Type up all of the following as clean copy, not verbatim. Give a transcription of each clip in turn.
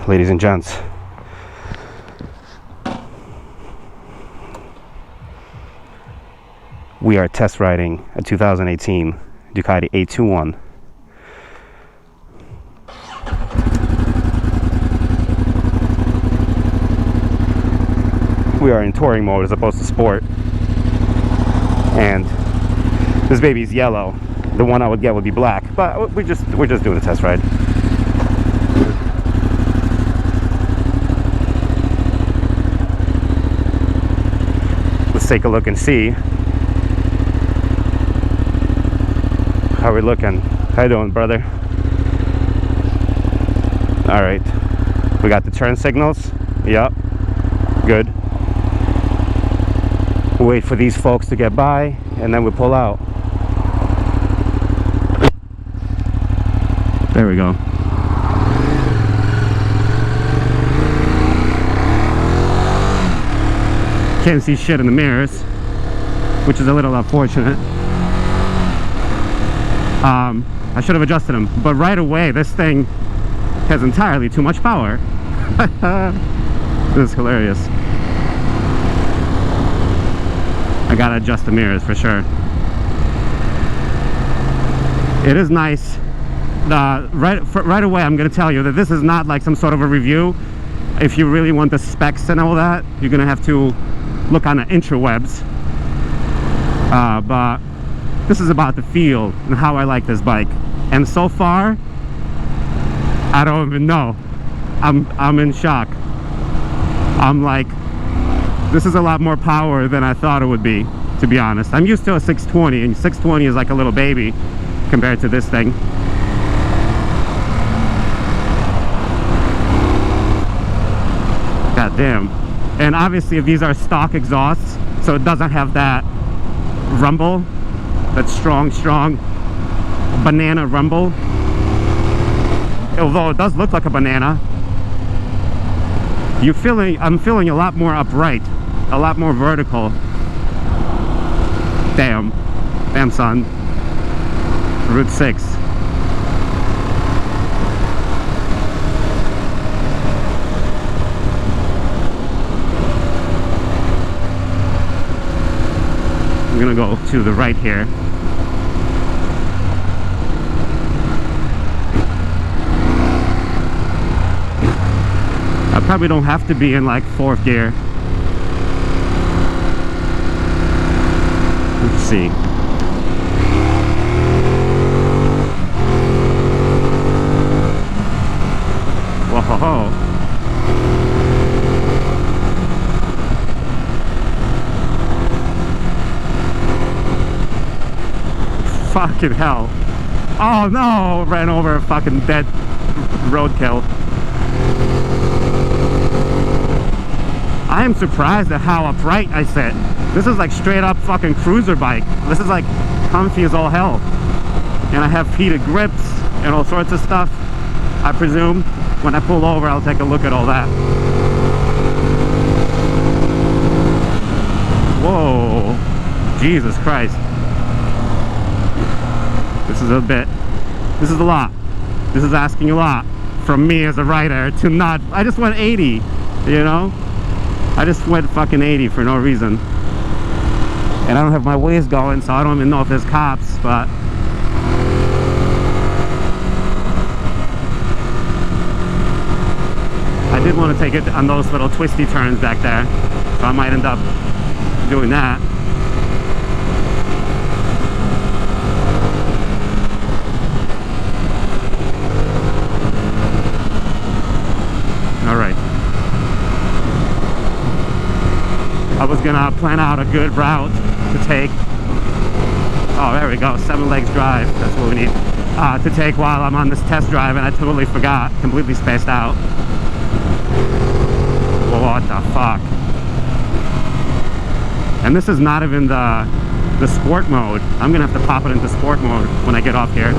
ladies and gents. We are test riding a 2018 Ducati 821. We are in touring mode as opposed to sport. And this baby's yellow. The one I would get would be black, but we're just doing a test ride. Let's take a look and see how we're looking. How you doing, brother? All right, we got the turn signals. Yep, good. We'll wait for these folks to get by and then we pull out. There we go. Can't see shit in the mirrors, which is a little unfortunate. I should have adjusted them, but right away this thing has entirely too much power. This is hilarious. I gotta adjust the mirrors for sure. It is nice. Right away I'm gonna tell you that this is not like some sort of a review. If you really want the specs and all that, you're gonna have to look on the interwebs. But this is about the feel and how I like this bike. And so far, I don't even know. I'm in shock. I'm like, this is a lot more power than I thought it would be, to be honest. I'm used to a 620, and 620 is like a little baby compared to this thing. God damn. And obviously these are stock exhausts, so it doesn't have that rumble, that strong banana rumble. Although it does look like a banana, I'm feeling a lot more upright, a lot more vertical. Damn son. Route 6. I'm gonna go to the right here. I probably don't have to be in like 4th gear. Let's see. Whoa. Fucking hell. Oh no, ran over a fucking dead roadkill. I am surprised at how upright I sit. This is like straight up fucking cruiser bike. This is like comfy as all hell. And I have heated grips and all sorts of stuff. I presume when I pull over I'll take a look at all that. Whoa, Jesus Christ. This is a lot. This is asking a lot from me as a rider to not, I just went 80, you know? I just went fucking 80 for no reason. And I don't have my ways going, so I don't even know if there's cops, but I did want to take it on those little twisty turns back there, so I might end up doing that. Alright. I was gonna plan out a good route to take. Oh, there we go, 7 legs drive. That's what we need to take while I'm on this test drive, and I totally forgot, completely spaced out. What the fuck? And this is not even the sport mode. I'm gonna have to pop it into sport mode when I get off here.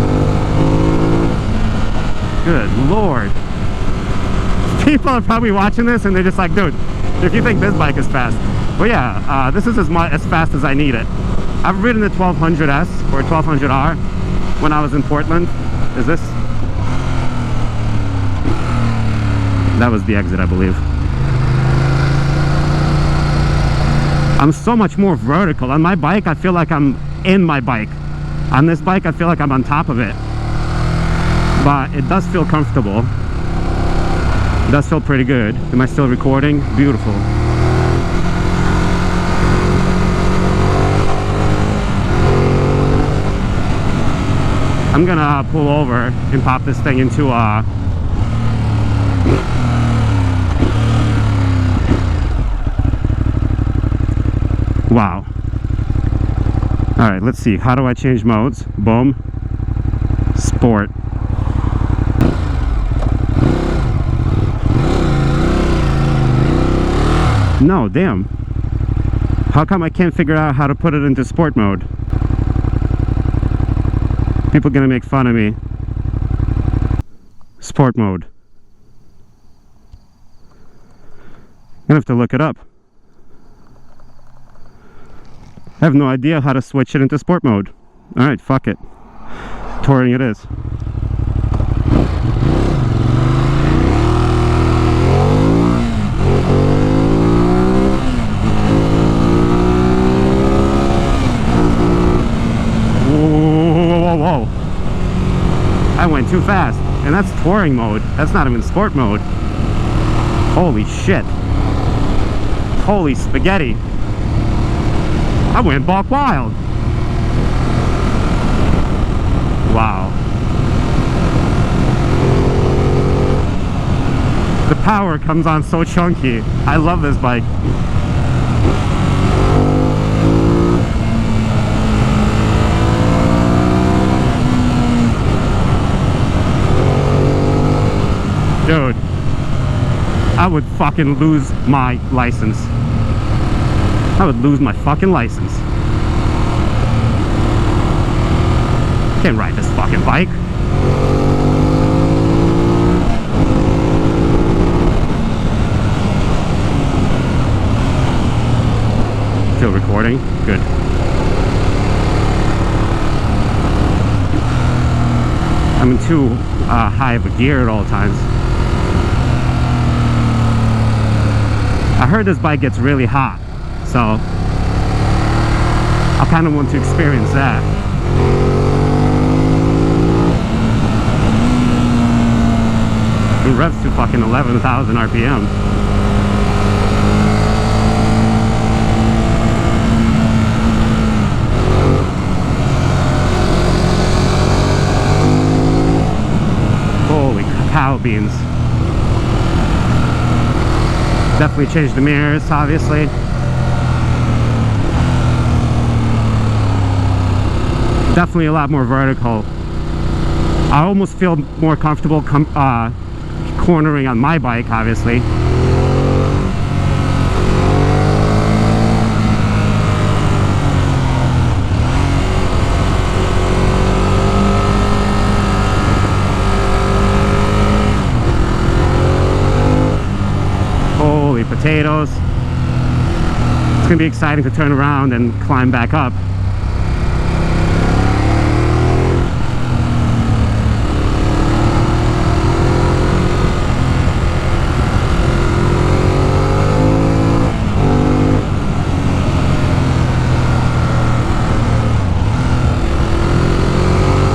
Good Lord. People are probably watching this and they're just like, dude, if you think this bike is fast. Well, yeah, this is as fast as I need it. I've ridden the 1200S or 1200R when I was in Portland. Is this? That was the exit, I believe. I'm so much more vertical. On my bike, I feel like I'm in my bike. On this bike, I feel like I'm on top of it. But it does feel comfortable. It does feel pretty good. Am I still recording? Beautiful. I'm gonna pull over and pop this thing into a wow. Alright, let's see. How do I change modes? Boom. Sport. No, damn. How come I can't figure out how to put it into sport mode? People are gonna make fun of me. Sport mode. I'm gonna have to look it up. I have no idea how to switch it into sport mode. Alright, fuck it. Touring it is. Whoa. I went too fast. And that's touring mode. That's not even sport mode. Holy shit. Holy spaghetti. I went buck wild. Wow. The power comes on so chunky. I love this bike. Dude, I would fucking lose my license. I would lose my fucking license. Can't ride this fucking bike. Still recording? Good. I'm in too high of a gear at all times. I heard this bike gets really hot, so I kind of want to experience that. It revs to fucking 11,000 RPM. Holy cow beans. Definitely changed the mirrors, obviously. Definitely a lot more vertical. I almost feel more comfortable cornering on my bike, obviously. Holy potatoes. It's gonna be exciting to turn around and climb back up.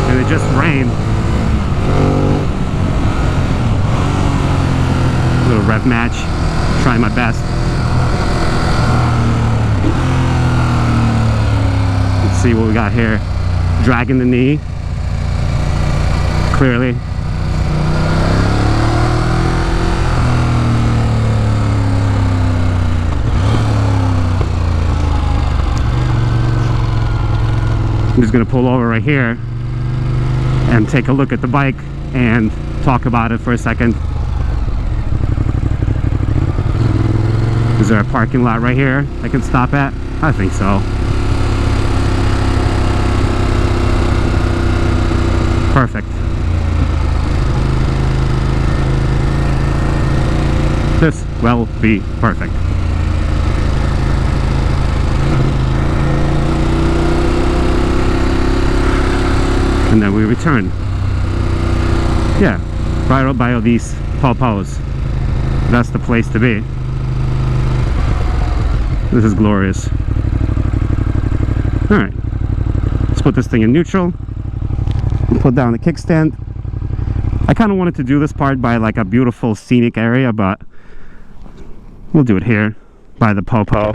And it just rained. Little rev match. Trying my best. Let's see what we got here. Dragging the knee. Clearly. I'm just gonna pull over right here and take a look at the bike and talk about it for a second. Is there a parking lot right here I can stop at? I think so. Perfect. This will be perfect. And then we return. Yeah, right by all these pawpaws. that's the place to be. This is glorious. Alright, let's put this thing in neutral. Put down the kickstand. I kind of wanted to do this part by like a beautiful scenic area, but we'll do it here by the popo.